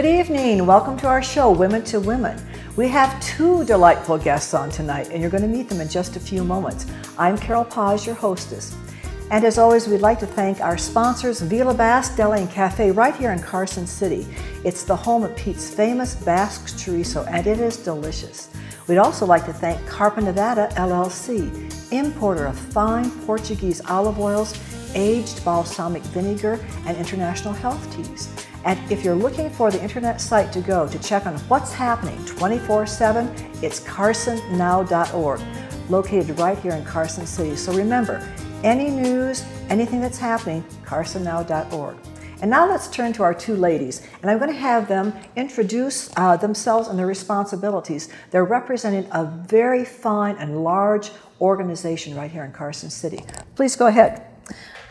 Good evening. Welcome to our show, Women to Women. We have two delightful guests on tonight, and you're going to meet them in just a few moments. I'm Carol Paz, your hostess. And as always, we'd like to thank our sponsors, Villa Basque Deli and Cafe, right here in Carson City. It's the home of Pete's famous Basque chorizo, and it is delicious. We'd also like to thank Carpa Nevada LLC, importer of fine Portuguese olive oils, aged balsamic vinegar, and international health teas. And if you're looking for the internet site to go to check on what's happening 24/7, it's carsonnow.org, located right here in Carson City. So remember, any news, anything that's happening, carsonnow.org. And now let's turn to our two ladies, and I'm going to have them introduce themselves and their responsibilities. They're representing a very fine and large organization right here in Carson City. Please go ahead.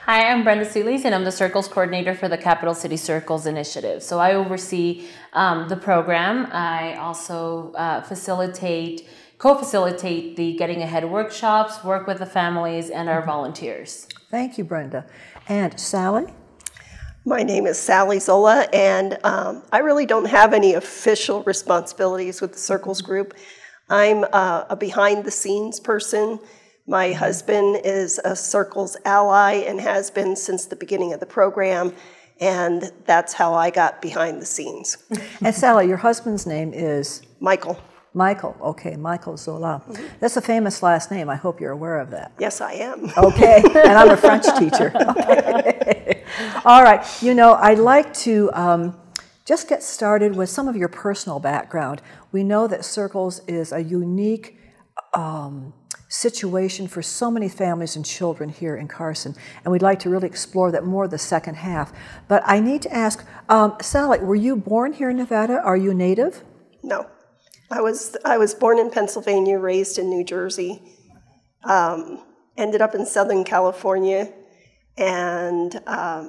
Hi, I'm Brenda Seelys, and I'm the Circles Coordinator for the Capital City Circles Initiative. So I oversee the program. I also co-facilitate the Getting Ahead workshops, work with the families and our volunteers. Thank you, Brenda. And Sally? My name is Sally Zola, and I really don't have any official responsibilities with the Circles group. I'm a behind-the-scenes person. My husband is a Circles ally and has been since the beginning of the program, and that's how I got behind the scenes. And Sally, your husband's name is? Michael. Michael, okay, Michael Zola. That's a famous last name. I hope you're aware of that. Yes, I am. Okay, and I'm a French teacher. Okay. All right, you know, I'd like to just get started with some of your personal background. We know that Circles is a unique situation for so many families and children here in Carson, and we'd like to really explore that more the second half. But I need to ask, Sally, were you born here in Nevada? Are you native? No. I was born in Pennsylvania, raised in New Jersey, ended up in Southern California, and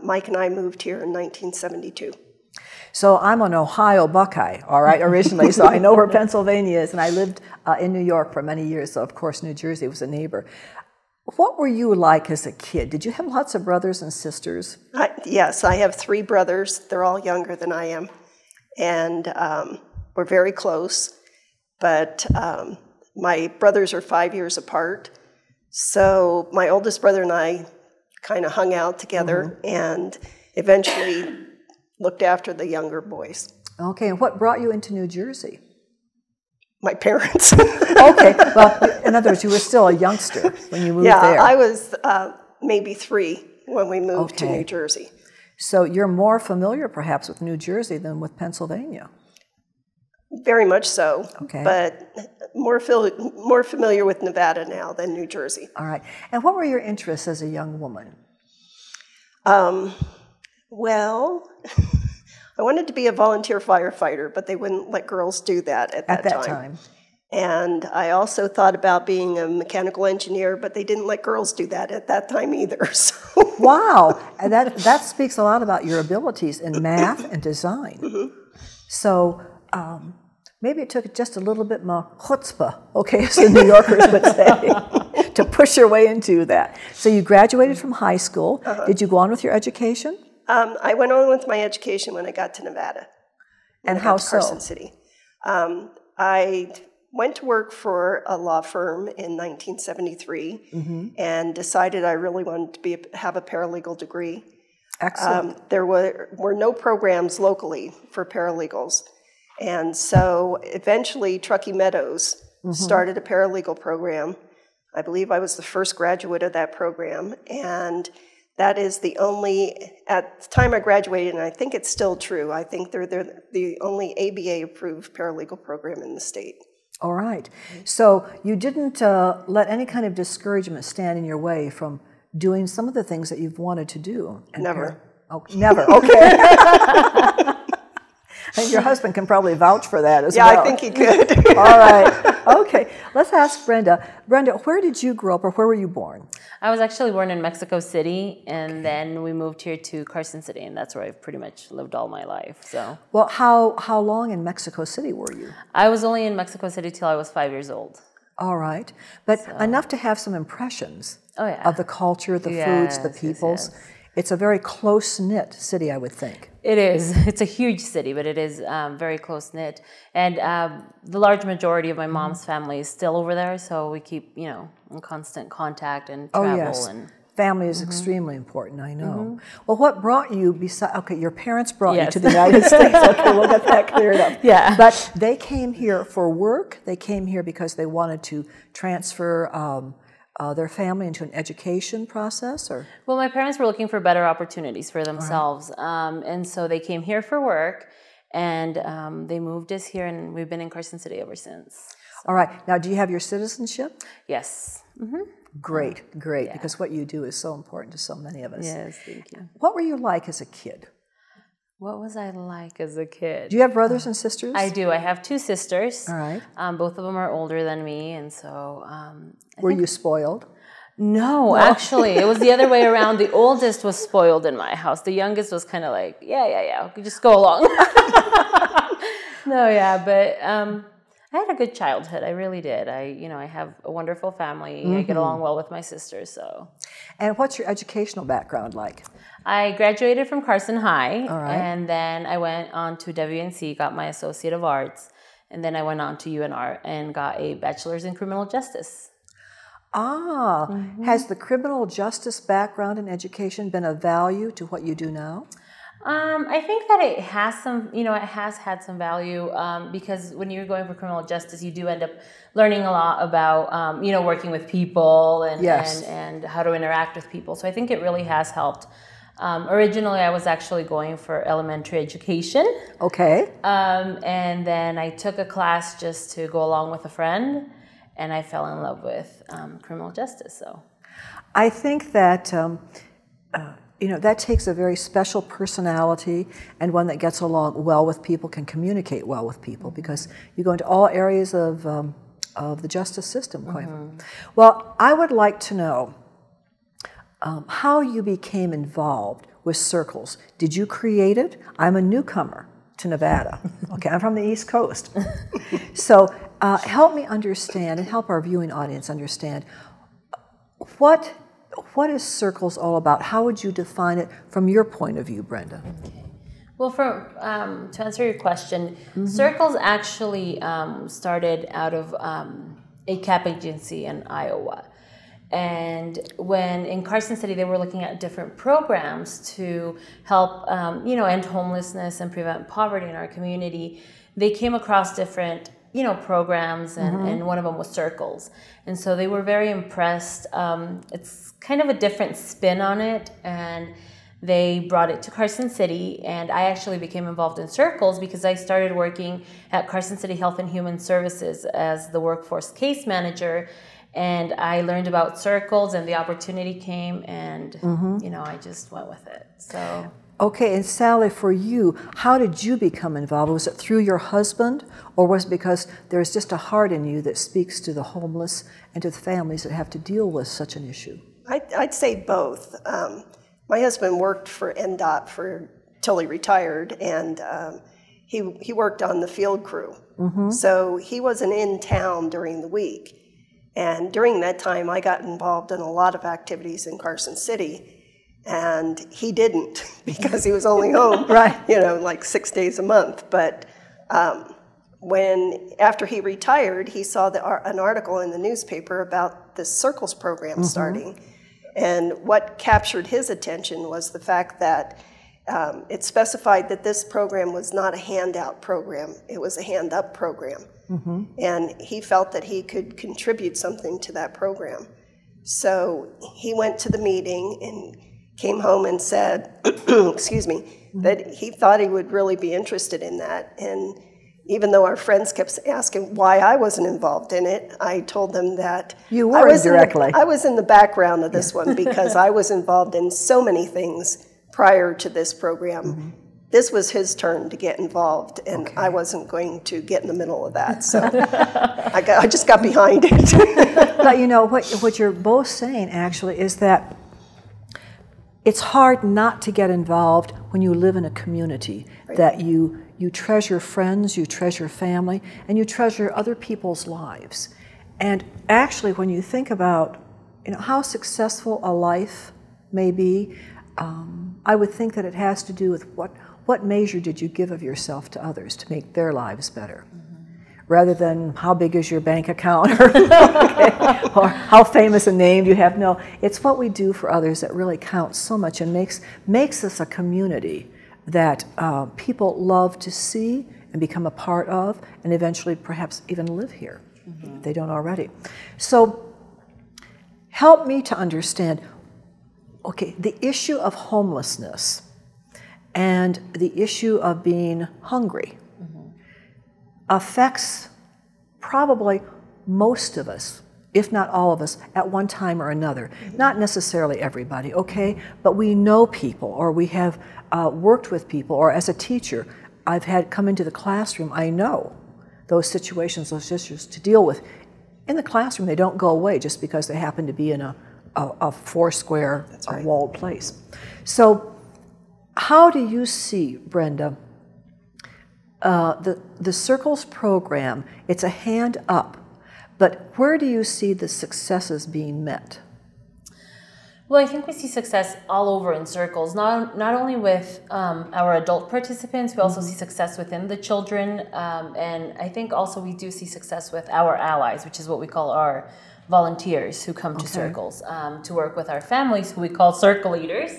Mike and I moved here in 1972. So I'm an Ohio Buckeye, all right, originally, so I know where Pennsylvania is, and I lived in New York for many years, so of course New Jersey was a neighbor. What were you like as a kid? Did you have lots of brothers and sisters? Yes, I have three brothers. They're all younger than I am, and we're very close. But my brothers are 5 years apart, so my oldest brother and I kind of hung out together and eventually looked after the younger boys. Okay, and what brought you into New Jersey? My parents. Okay, well, in other words, you were still a youngster when you moved there. Yeah, I was maybe 3 when we moved to New Jersey. So you're more familiar, perhaps, with New Jersey than with Pennsylvania. Very much so, okay. But more familiar with Nevada now than New Jersey. All right. And what were your interests as a young woman? Well, I wanted to be a volunteer firefighter, but they wouldn't let girls do that at that time. And I also thought about being a mechanical engineer, but they didn't let girls do that at that time either. So. Wow. And that speaks a lot about your abilities in math and design. So maybe it took just a little bit more chutzpah, okay, as the New Yorkers would say, to push your way into that. So you graduated from high school. Did you go on with your education? I went on with my education when I got to Nevada. And how so? Carson City. I went to work for a law firm in 1973 and decided I really wanted to have a paralegal degree. Excellent. There were no programs locally for paralegals. And so eventually Truckee Meadows started a paralegal program. I believe I was the first graduate of that program. And that is the only, at the time I graduated, and I think it's still true, I think they're the only ABA-approved paralegal program in the state. All right. So you didn't let any kind of discouragement stand in your way from doing some of the things that you've wanted to do? Never. Oh, never. Okay. I think your husband can probably vouch for that as well. Yeah, I think he could. All right. Okay. Let's ask Brenda. Brenda, where did you grow up, or where were you born? I was actually born in Mexico City, and then we moved here to Carson City, and that's where I've pretty much lived all my life. So. Well, how long in Mexico City were you? I was only in Mexico City till I was 5 years old. All right. But enough to have some impressions of the culture, the foods, the peoples. Yes. It's a very close-knit city, I would think. It is. It's a huge city, but it is very close-knit. And the large majority of my mom's family is still over there, so we keep, you know, in constant contact and travel. Oh, yes. And family is extremely important, I know. Well, what brought you, besides, okay, your parents brought you Yes. to the United States. Okay, we'll get that cleared up. Yeah. But they came here for work. They came here because they wanted to transfer their family into an education process, or? Well, my parents were looking for better opportunities for themselves, and so they came here for work, and they moved us here, and we've been in Carson City ever since. All right. Now, do you have your citizenship? Yes. Mm-hmm. Great, great, because what you do is so important to so many of us. Yes, thank you. What were you like as a kid? What was I like as a kid? Do you have brothers and sisters? I do. I have two sisters. All right. Both of them are older than me, and so... Were you spoiled? No, actually, it was the other way around. The oldest was spoiled in my house. The youngest was kind of like, yeah, just go along. But I had a good childhood. I really did. I have a wonderful family. I get along well with my sisters. So. And what's your educational background like? I graduated from Carson High, All right. and then I went on to WNC, got my Associate of Arts, and then I went on to UNR and got a Bachelor's in Criminal Justice. Has the criminal justice background in education been of value to what you do now? I think that it has some, it has had some value because when you're going for criminal justice, you do end up learning a lot about, working with people and how to interact with people. So I think it really has helped. Originally, I was actually going for elementary education. Okay. And then I took a class just to go along with a friend, and I fell in love with criminal justice. So, I think that that takes a very special personality and one that gets along well with people, can communicate well with people, because you go into all areas of the justice system. Well, I would like to know how you became involved with Circles. Did you create it? I'm a newcomer to Nevada. Okay, I'm from the East Coast. So help me understand and help our viewing audience understand what is Circles all about? How would you define it from your point of view, Brenda? Okay. Well, to answer your question, Circles actually started out of a CAP agency in Iowa. And when in Carson City, they were looking at different programs to help, end homelessness and prevent poverty in our community, they came across different programs, and one of them was Circles. And so they were very impressed. It's kind of a different spin on it, and they brought it to Carson City, and I actually became involved in Circles because I started working at Carson City Health and Human Services as the workforce case manager, and I learned about Circles, and the opportunity came, and I just went with it. So. Okay, and Sally, for you, how did you become involved? Was it through your husband, or was it because there's just a heart in you that speaks to the homeless and to the families that have to deal with such an issue? I'd say both. My husband worked for NDOT till he retired, and he worked on the field crew. So he wasn't in town during the week. And during that time, I got involved in a lot of activities in Carson City. And he didn't, because he was only home, like 6 days a month. But after he retired, he saw an article in the newspaper about this Circles program starting. And what captured his attention was the fact that it specified that this program was not a handout program, it was a hand-up program. And he felt that he could contribute something to that program. So he went to the meeting and came home and said, excuse me, that he thought he would really be interested in that. And even though our friends kept asking why I wasn't involved in it, I told them that you were indirectly. I was in the background of this one because I was involved in so many things prior to this program. This was his turn to get involved, and I wasn't going to get in the middle of that. So I just got behind it. But what you're both saying actually is that it's hard not to get involved when you live in a community, that you treasure friends, you treasure family, and you treasure other people's lives. And actually, when you think about how successful a life may be, I would think that it has to do with what measure did you give of yourself to others to make their lives better? Rather than how big is your bank account or, or how famous a name do you have. No, it's what we do for others that really counts so much and makes us a community that people love to see and become a part of, and eventually perhaps even live here if they don't already. So help me to understand, okay, the issue of homelessness and the issue of being hungry affects probably most of us, if not all of us, at one time or another. Not necessarily everybody, okay? But we know people, or we have worked with people, or as a teacher, I've had come into the classroom, I know those situations, those issues to deal with. In the classroom, they don't go away just because they happen to be in a four-square walled place. So how do you see, Brenda, the Circles program? It's a hand up, but where do you see the successes being met? Well, I think we see success all over in Circles, not only with our adult participants, we also see success within the children, and I think also we do see success with our allies, which is what we call our volunteers who come to Circles to work with our families, who we call circle leaders.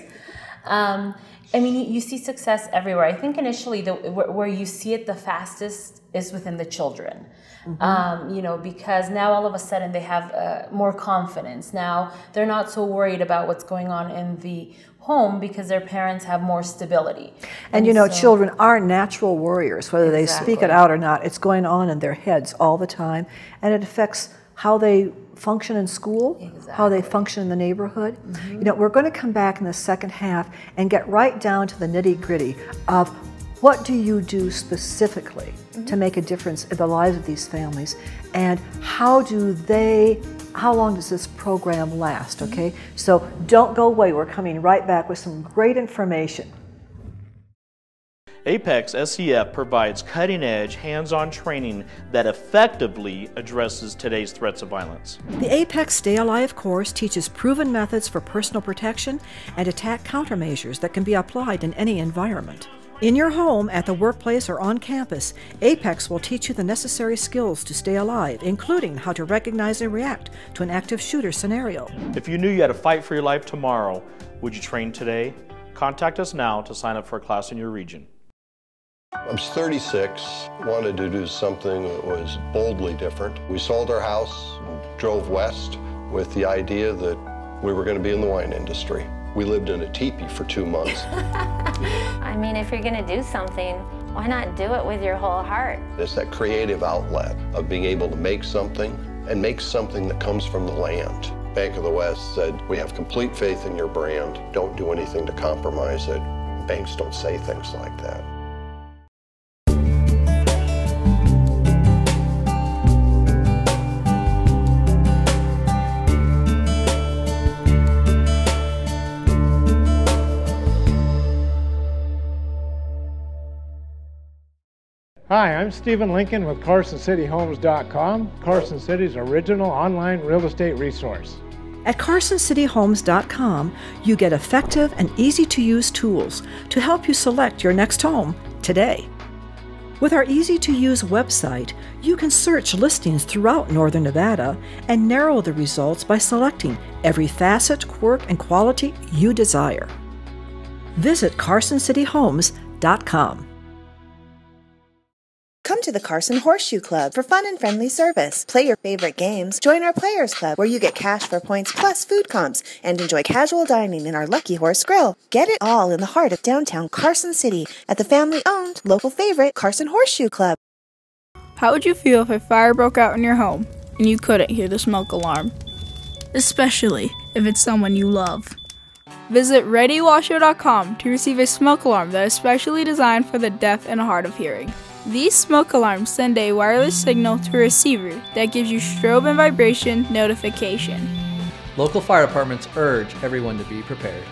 I mean, you see success everywhere. I think initially where you see it the fastest is within the children. You know, because now all of a sudden they have more confidence. Now they're not so worried about what's going on in the home because their parents have more stability. And you know, so, children are natural warriors, whether they speak it out or not. It's going on in their heads all the time, and it affects how they function in school, how they function in the neighborhood. You know, we're going to come back in the second half and get right down to the nitty-gritty of what do you do specifically to make a difference in the lives of these families, and how long does this program last, okay? So don't go away, we're coming right back with some great information. Apex SCF provides cutting-edge, hands-on training that effectively addresses today's threats of violence. The Apex Stay Alive course teaches proven methods for personal protection and attack countermeasures that can be applied in any environment. In your home, at the workplace, or on campus, Apex will teach you the necessary skills to stay alive, including how to recognize and react to an active shooter scenario. If you knew you had to fight for your life tomorrow, would you train today? Contact us now to sign up for a class in your region. I was 36, wanted to do something that was boldly different. We sold our house and drove west with the idea that we were going to be in the wine industry. We lived in a teepee for 2 months. I mean, if you're going to do something, why not do it with your whole heart? It's that creative outlet of being able to make something, and make something that comes from the land. Bank of the West said, we have complete faith in your brand. Don't do anything to compromise it. Banks don't say things like that. Hi, I'm Stephen Lincoln with CarsonCityHomes.com, Carson City's original online real estate resource. At CarsonCityHomes.com, you get effective and easy-to-use tools to help you select your next home today. With our easy-to-use website, you can search listings throughout Northern Nevada and narrow the results by selecting every facet, quirk, and quality you desire. Visit CarsonCityHomes.com. Come to the Carson Horseshoe Club for fun and friendly service. Play your favorite games. Join our Players Club, where you get cash for points plus food comps, and enjoy casual dining in our Lucky Horse Grill. Get it all in the heart of downtown Carson City at the family-owned, local favorite Carson Horseshoe Club. How would you feel if a fire broke out in your home and you couldn't hear the smoke alarm? Especially if it's someone you love. Visit ReadyWasher.com to receive a smoke alarm that is specially designed for the deaf and hard of hearing. These smoke alarms send a wireless signal to a receiver that gives you strobe and vibration notification. Local fire departments urge everyone to be prepared.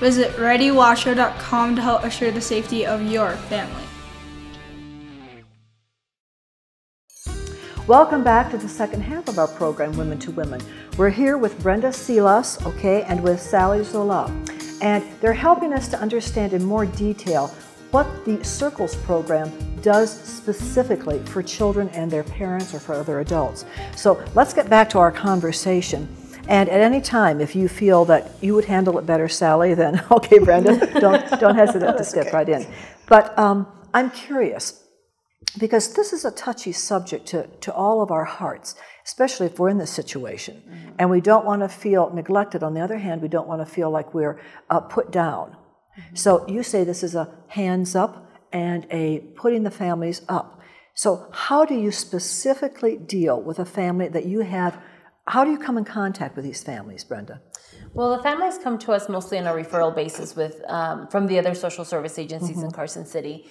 Visit ReadyWasher.com to help assure the safety of your family. Welcome back to the second half of our program, Women to Women. We're here with Brenda Silas, okay, and with Sally Zola. And they're helping us to understand in more detail what the Circles program does specifically for children and their parents or for other adults. So let's get back to our conversation. And at any time, if you feel that you would handle it better, Sally, then okay, Brenda, don't hesitate to step right in. But I'm curious, because this is a touchy subject to all of our hearts, especially if we're in this situation. And we don't want to feel neglected. On the other hand, we don't want to feel like we're put down. So you say this is a hands up and a putting the families up. So how do you specifically deal with a family that you have? How do you come in contact with these families, Brenda? Well, the families come to us mostly on a referral basis from the other social service agencies in Carson City.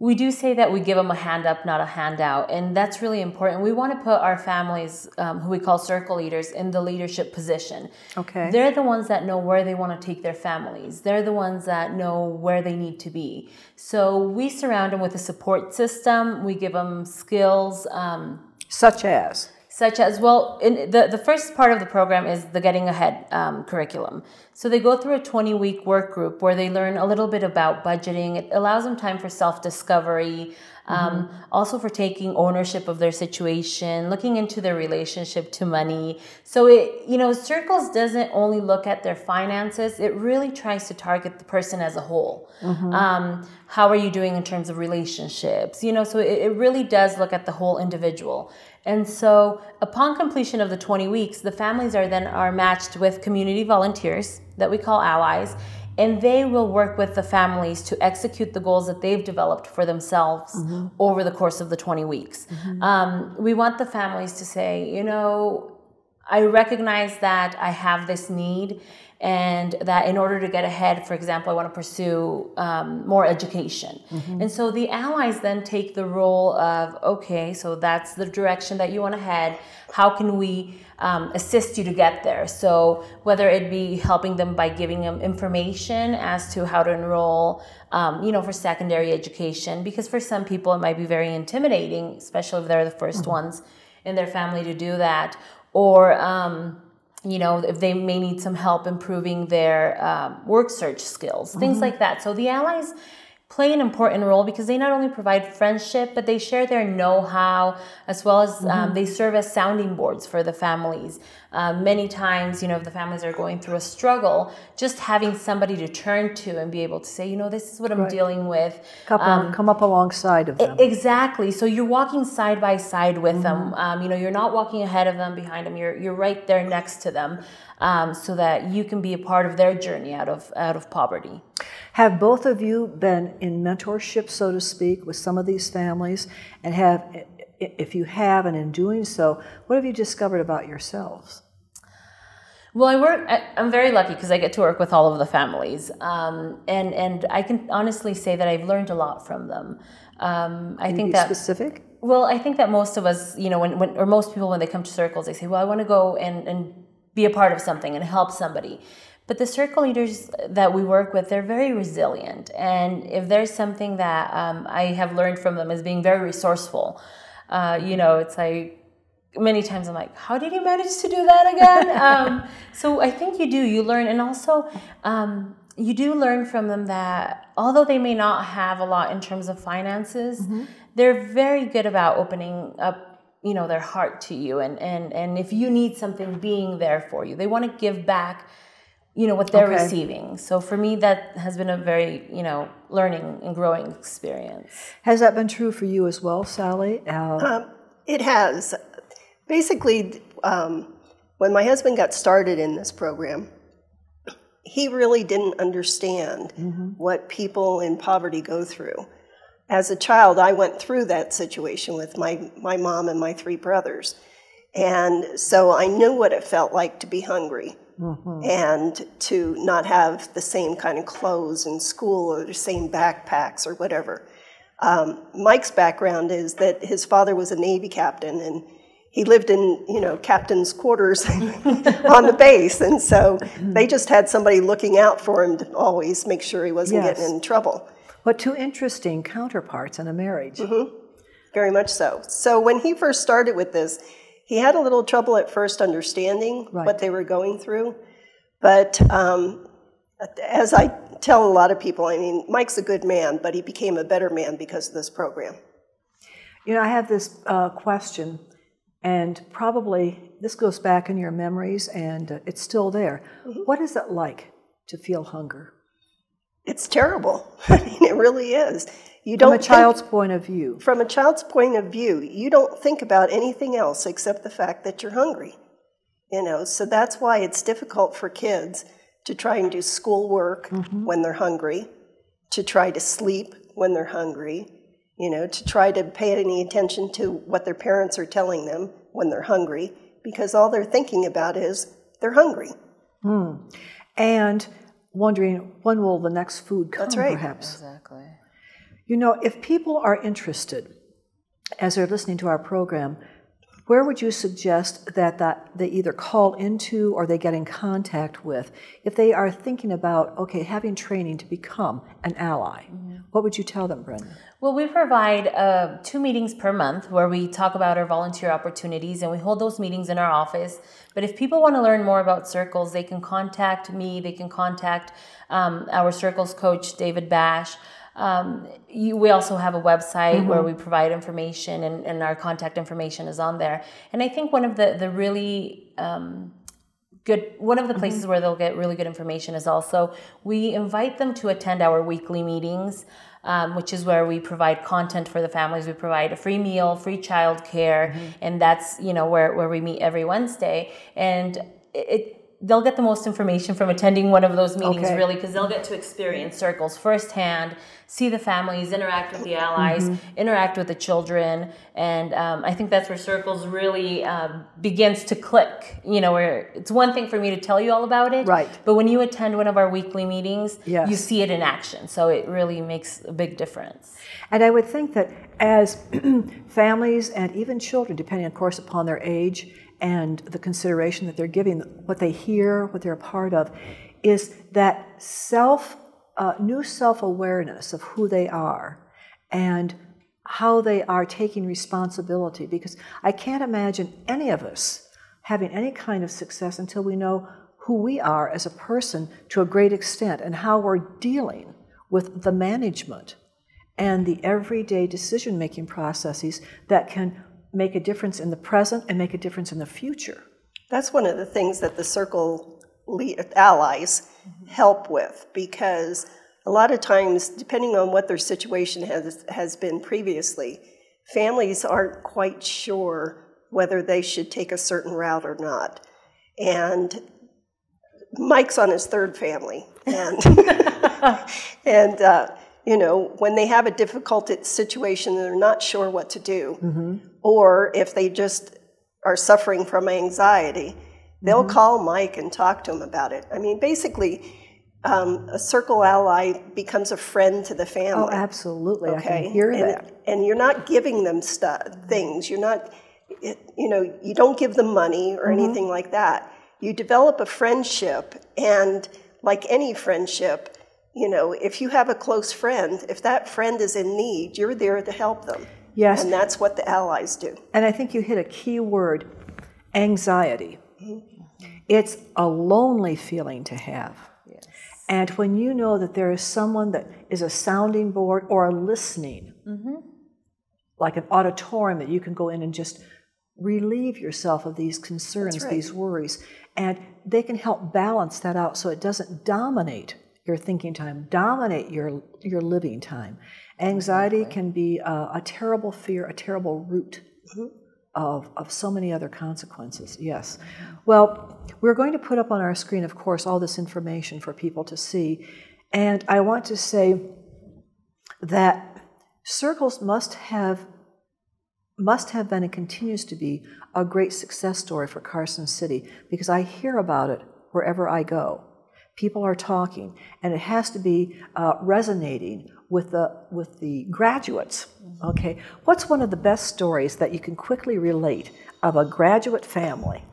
We do say that we give them a hand up, not a handout, and that's really important. We want to put our families, who we call circle leaders, in the leadership position. Okay. They're the ones that know where they want to take their families. They're the ones that know where they need to be. So we surround them with a support system. We give them skills. Such as? Well, the first part of the program is the Getting Ahead curriculum. So they go through a 20-week work group where they learn a little bit about budgeting. It allows them time for self-discovery, also for taking ownership of their situation, looking into their relationship to money. So Circles doesn't only look at their finances. It really tries to target the person as a whole. How are you doing in terms of relationships? So it really does look at the whole individual. And so upon completion of the 20 weeks, the families are matched with community volunteers that we call allies, and they will work with the families to execute the goals that they've developed for themselves over the course of the 20 weeks. We want the families to say, I recognize that I have this need, and that in order to get ahead, for example, I want to pursue more education. And so the allies then take the role of, okay, so that's the direction that you want to head. How can we assist you to get there? So whether it be helping them by giving them information as to how to enroll, for secondary education, because for some people it might be very intimidating, especially if they're the first ones in their family to do that, or if they may need some help improving their work search skills, things like that. So the allies play an important role because they not only provide friendship, but they share their know-how, as well as they serve as sounding boards for the families. Many times, if the families are going through a struggle, just having somebody to turn to and be able to say, this is what I'm dealing with. Come up alongside of them. Exactly. So you're walking side by side with them. You're not walking ahead of them, behind them. You're right there next to them, so that you can be a part of their journey out of poverty. Have both of you been in mentorship, so to speak, with some of these families? And if you have, and in doing so, what have you discovered about yourselves? Well, I'm very lucky because I get to work with all of the families. And I can honestly say that I've learned a lot from them. I think that specific? Well, I think that most of us, most people, when they come to Circles, they say, well, I want to go and be a part of something and help somebody. But the circle leaders that we work with, they're very resilient. And if there's something that I have learned from them is being very resourceful. It's like many times I'm like, how did you manage to do that again? So I think you learn. And also you do learn from them that although they may not have a lot in terms of finances, they're very good about opening up their heart to you. And if you need something, being there for you. They want to give back what they're receiving. So for me, that has been a very, learning and growing experience. Has that been true for you as well, Sally? It has. Basically, when my husband got started in this program, he really didn't understand what people in poverty go through. As a child, I went through that situation with my mom and my 3 brothers. And so I knew what it felt like to be hungry. And to not have the same kind of clothes in school or the same backpacks or whatever. Mike's background is that his father was a Navy captain, and he lived in, captain's quarters on the base. And so they just had somebody looking out for him to always make sure he wasn't getting in trouble. But 2 interesting counterparts in a marriage. Very much so. So when he first started with this, he had a little trouble at first understanding what they were going through, but As I tell a lot of people, I mean, Mike's a good man, but he became a better man because of this program. You know, I have this question, and probably this goes back in your memories, and it's still there. Mm-hmm. What is it like to feel hunger? It's terrible. I mean, it really is. You don't from a child's point of view. From a child's point of view, you don't think about anything else except the fact that you're hungry. You know, so that's why it's difficult for kids to try and do schoolwork when they're hungry, to try to sleep when they're hungry, you know, to try to pay any attention to what their parents are telling them when they're hungry, because all they're thinking about is they're hungry. And wondering when will the next food come, That's right. perhaps. Exactly. You know, if people are interested, as they're listening to our program, where would you suggest that they either call into or they get in contact with if they are thinking about, okay, having training to become an ally? What would you tell them, Brenda? Well, we provide 2 meetings per month where we talk about our volunteer opportunities, and we hold those meetings in our office. But if people want to learn more about circles, they can contact me, they can contact our circles coach, David Bash. We also have a website where we provide information, and our contact information is on there. And I think one of the really one of the places where they'll get really good information is also we invite them to attend our weekly meetings, which is where we provide content for the families. We provide a free meal, free childcare, and that's, you know, where we meet every Wednesday. And they'll get the most information from attending one of those meetings, really, because they'll get to experience circles firsthand, see the families, interact with the allies, interact with the children, and I think that's where circles really begins to click. You know, where it's one thing for me to tell you all about it, right? But when you attend one of our weekly meetings, you see it in action, so it really makes a big difference. And I would think that as families and even children, depending, of course, upon their age and the consideration that they're giving, what they hear, what they're a part of, is that new self-awareness of who they are and how they are taking responsibility. Because I can't imagine any of us having any kind of success until we know who we are as a person to a great extent and how we're dealing with the management and the everyday decision-making processes that can make a difference in the present and make a difference in the future. That's one of the things that the Circle allies help with, because a lot of times, depending on what their situation has been previously, families aren't quite sure whether they should take a certain route or not. And Mike's on his 3rd family, and you know, when they have a difficult situation and they're not sure what to do, or if they just are suffering from anxiety, they'll call Mike and talk to him about it. I mean, basically, a Circle ally becomes a friend to the family. Oh, absolutely. Okay? I can hear that. And you're not giving them things. You're not, you know, you don't give them money or anything like that. You develop a friendship, and like any friendship, you know, if you have a close friend, if that friend is in need, you're there to help them. Yes. And that's what the allies do. And I think you hit a key word, anxiety. It's a lonely feeling to have. Yes. And when you know that there is someone that is a sounding board or a listening, like an auditorium that you can go in and just relieve yourself of these concerns, these worries, and they can help balance that out so it doesn't dominate your thinking time, dominate your living time. Anxiety can be a terrible fear, a terrible root of so many other consequences, yes. Well, we're going to put up on our screen, of course, all this information for people to see. And I want to say that Circles must have been and continues to be a great success story for Carson City, because I hear about it wherever I go. People are talking, and it has to be resonating with the graduates. Okay, what's one of the best stories that you can quickly relate of a graduate family?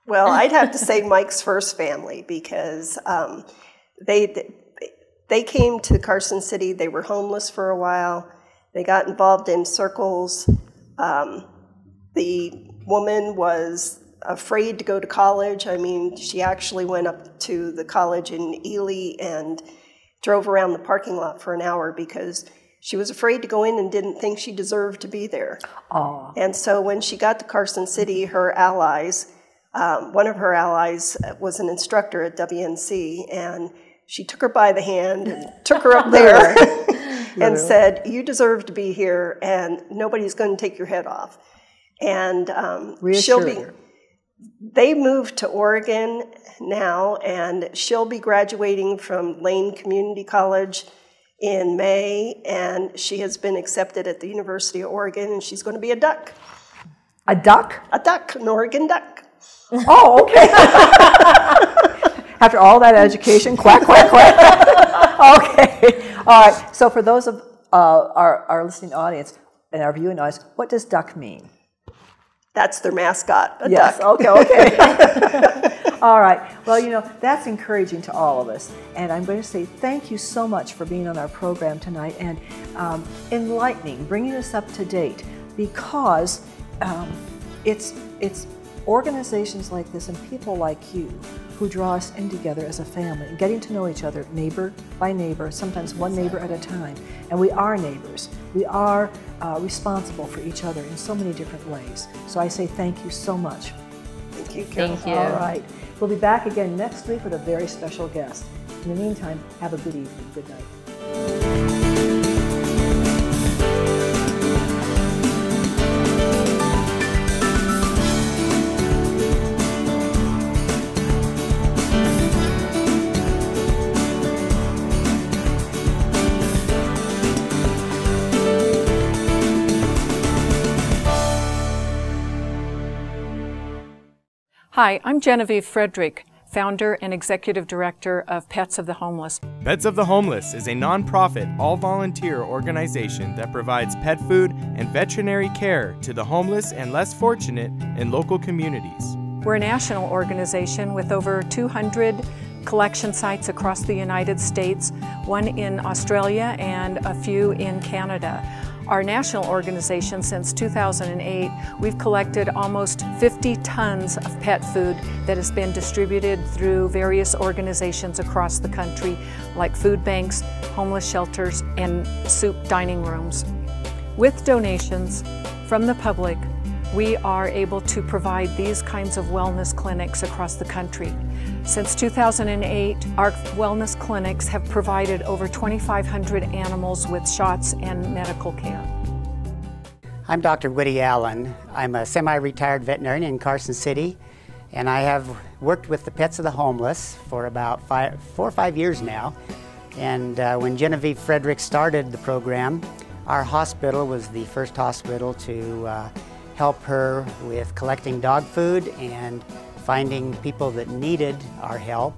Well, I'd have to say Mike's first family, because they came to Carson City. They were homeless for a while. They got involved in Circles. The woman was afraid to go to college. I mean, she actually went up to the college in Ely and drove around the parking lot for an hour because she was afraid to go in and didn't think she deserved to be there. Aww. And so when she got to Carson City, her allies, one of her allies was an instructor at WNC, and she took her by the hand and took her up there and said, "You deserve to be here, and nobody's going to take your head off." And they moved to Oregon now, and she'll be graduating from Lane Community College in May, and she has been accepted at the University of Oregon, and she's going to be a duck. A duck? A duck, an Oregon duck. Oh, okay. After all that education, quack, quack, quack. Okay. All right. So for those of our listening audience and our viewing audience, what does duck mean? That's their mascot, a yes, duck. Okay. All right. Well, you know, that's encouraging to all of us. And I'm going to say thank you so much for being on our program tonight and enlightening, bringing us up to date, because it's organizations like this and people like you who draw us in together as a family and getting to know each other neighbor by neighbor, sometimes one neighbor at a time. And we are neighbors. We are responsible for each other in so many different ways. So I say thank you so much. Thank you, Carol. Thank you. All right. We'll be back again next week with a very special guest. In the meantime, have a good evening. Good night. Hi, I'm Genevieve Frederick, founder and executive director of Pets of the Homeless. Pets of the Homeless is a nonprofit, all-volunteer organization that provides pet food and veterinary care to the homeless and less fortunate in local communities. We're a national organization with over 200 collection sites across the United States, one in Australia and a few in Canada. Our national organization, since 2008, we've collected almost 50 tons of pet food that has been distributed through various organizations across the country, like food banks, homeless shelters, and soup dining rooms. With donations from the public, we are able to provide these kinds of wellness clinics across the country. Since 2008, our wellness clinics have provided over 2,500 animals with shots and medical care. I'm Dr. Woody Allen. I'm a semi-retired veterinarian in Carson City, and I have worked with the Pets of the Homeless for about 4 or 5 years now. And when Genevieve Frederick started the program, our hospital was the first hospital to help her with collecting dog food and finding people that needed our help.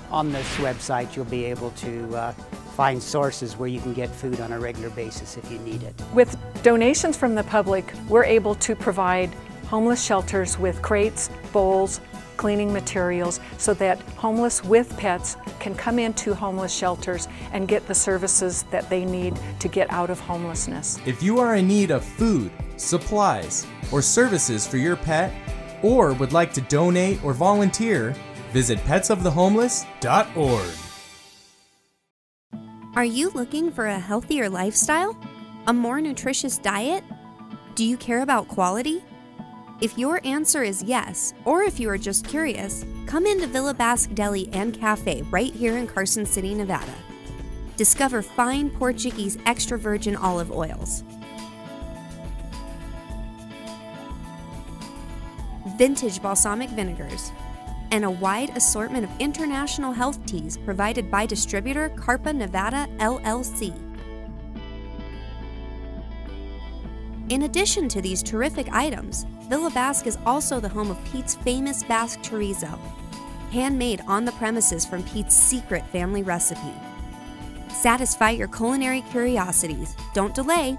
On this website, you'll be able to find sources where you can get food on a regular basis if you need it. With donations from the public, we're able to provide homeless shelters with crates, bowls, cleaning materials, so that homeless with pets can come into homeless shelters and get the services that they need to get out of homelessness. If you are in need of food, supplies, or services for your pet, or would like to donate or volunteer, visit petsofthehomeless.org. Are you looking for a healthier lifestyle? A more nutritious diet? Do you care about quality? If your answer is yes, or if you are just curious, come into Villa Basque Deli and Cafe right here in Carson City, Nevada. Discover fine Portuguese extra virgin olive oils, vintage balsamic vinegars, and a wide assortment of international health teas provided by distributor Carpa Nevada LLC. In addition to these terrific items, Villa Basque is also the home of Pete's famous Basque chorizo, handmade on the premises from Pete's secret family recipe. Satisfy your culinary curiosities. Don't delay.